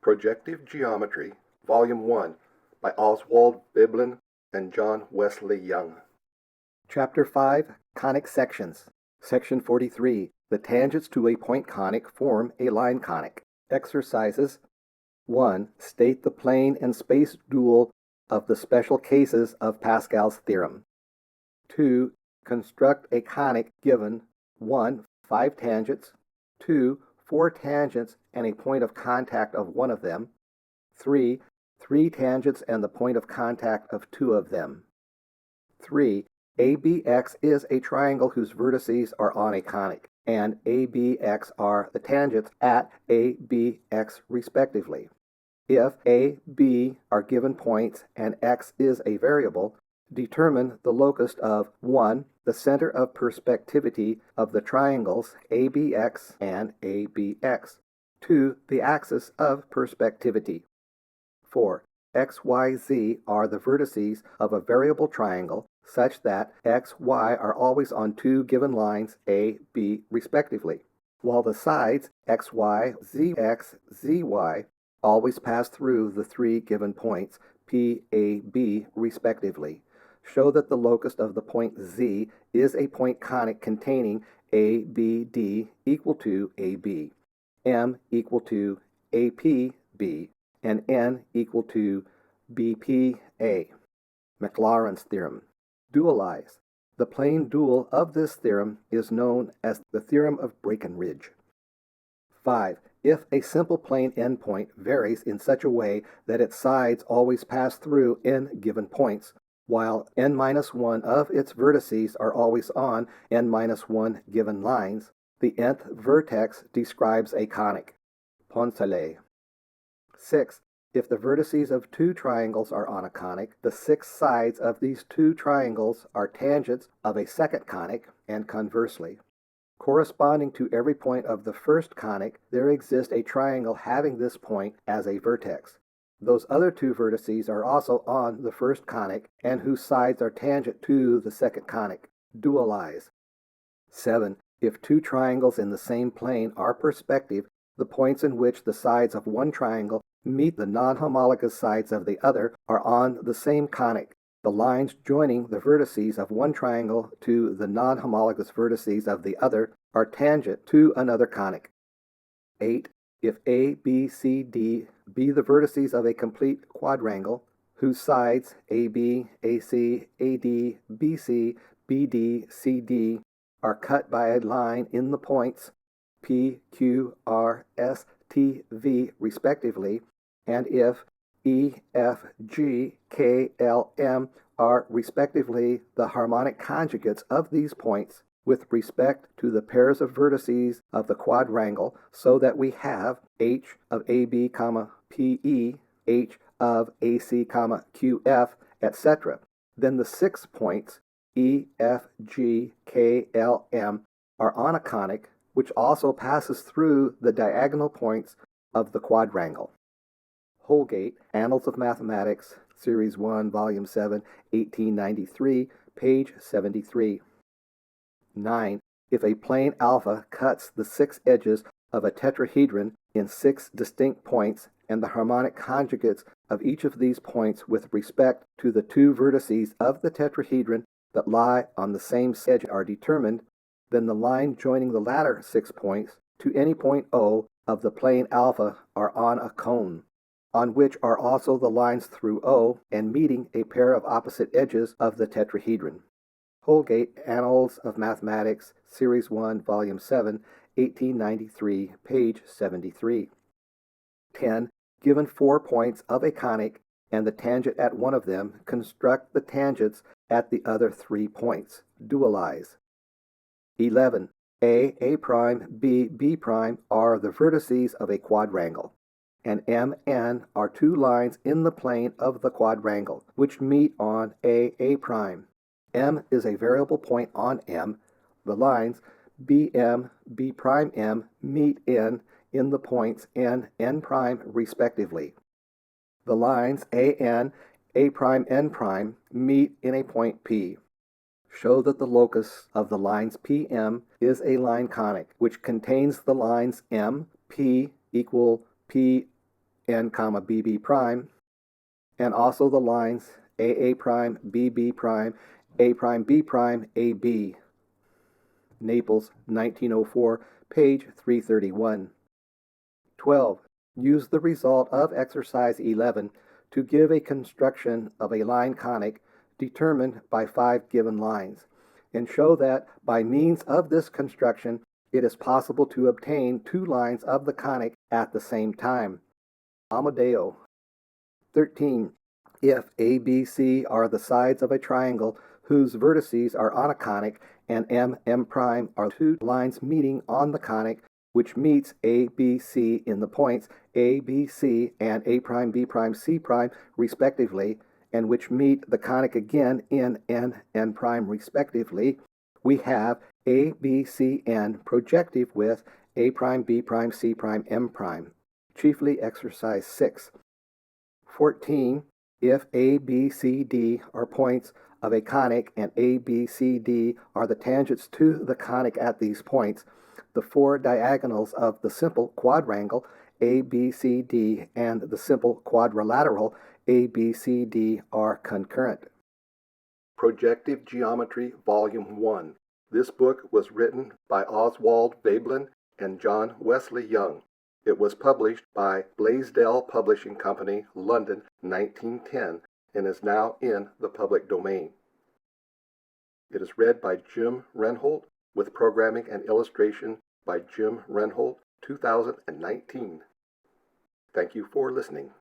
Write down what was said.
Projective Geometry, Volume 1, by Oswald Veblen and John Wesley Young. Chapter 5, Conic Sections. Section 43, the tangents to a point conic form a line conic. Exercises. 1. State the plane and space dual of the special cases of Pascal's theorem. 2. Construct a conic given 1. 5 tangents, 2. 4 tangents and a point of contact of one of them, 3. 3 tangents and the point of contact of two of them. 3. ABX is a triangle whose vertices are on a conic, and ABX are the tangents at ABX respectively. If A, B are given points and X is a variable, determine the locus of 1. The center of perspectivity of the triangles ABX and ABX. 2. The axis of perspectivity. 4. X, Y, Z are the vertices of a variable triangle such that X, Y are always on two given lines A, B respectively, while the sides X, Y, ZX, ZY always pass through the 3 given points P, A, B respectively. Show that the locus of the point Z is a point conic containing A, B, D equal to AB, M equal to AP, B, and N equal to BP, A. Maclaurin's theorem. Dualize. The plane dual of this theorem is known as the theorem of Breckenridge. 5. If a simple plane endpoint varies in such a way that its sides always pass through n given points, while n-1 of its vertices are always on n-1 given lines, the nth vertex describes a conic. Poncelet. 6. If the vertices of 2 triangles are on a conic, the 6 sides of these 2 triangles are tangents of a second conic, and conversely. Corresponding to every point of the first conic, there exists a triangle having this point as a vertex. Those other 2 vertices are also on the first conic and whose sides are tangent to the second conic. Dualize. 7. If 2 triangles in the same plane are perspective, the points in which the sides of one triangle meet the nonhomologous sides of the other are on the same conic. The lines joining the vertices of one triangle to the nonhomologous vertices of the other are tangent to another conic. 8. If A, B, C, D be the vertices of a complete quadrangle, whose sides AB, AC, AD, BC, BD, CD are cut by a line in the points P, Q, R, S, T, V respectively, and if E, F, G, K, L, M are respectively the harmonic conjugates of these points with respect to the pairs of vertices of the quadrangle, so that we have H of AB, PE, H of AC, QF, etc., then the 6 points E, F, G, K, L, M are on a conic which also passes through the diagonal points of the quadrangle. Holgate, Annals of Mathematics, Series 1, Volume 7, 1893, page 73. 9. If a plane alpha cuts the 6 edges of a tetrahedron in 6 distinct points, and the harmonic conjugates of each of these points with respect to the 2 vertices of the tetrahedron that lie on the same edge are determined, then the line joining the latter 6 points to any point O of the plane alpha are on a cone, on which are also the lines through O and meeting a pair of opposite edges of the tetrahedron. Holgate, Annals of Mathematics, Series 1, Volume 7, 1893, page 73. 10. Given 4 points of a conic and the tangent at one of them, construct the tangents at the other 3 points. Dualize. 11. A prime, B prime are the vertices of a quadrangle, and M, N are 2 lines in the plane of the quadrangle, which meet on A prime. M is a variable point on M. The lines BM, B prime M meet in the points N, N prime respectively. The lines AN, A prime, N prime meet in a point P. Show that the locus of the lines PM is a line conic, which contains the lines M, P equal P n, BB prime, and also the lines AA prime, BB prime, A prime, B prime, AB. Naples, 1904, page 331. 12. Use the result of exercise 11 to give a construction of a line conic determined by 5 given lines, and show that by means of this construction it is possible to obtain 2 lines of the conic at the same time. Amadeo. 13. If ABC are the sides of a triangle whose vertices are on a conic, and M prime are 2 lines meeting on the conic, which meets ABC in the points ABC and A prime, B prime, C prime, respectively, and which meet the conic again in N prime, respectively, we have ABCN projective with A prime, B prime, C prime, M prime. Chiefly exercise 6. 14. If ABCD are points of a conic and ABCD are the tangents to the conic at these points, the 4 diagonals of the simple quadrangle ABCD and the simple quadrilateral ABCD are concurrent. Projective Geometry, Volume 1. This book was written by Oswald Veblen and John Wesley Young. It was published by Blaisdell Publishing Company, London, 1910, and is now in the public domain. It is read by Jim Renholt, with programming and illustration by Jim Renholt, 2019. Thank you for listening.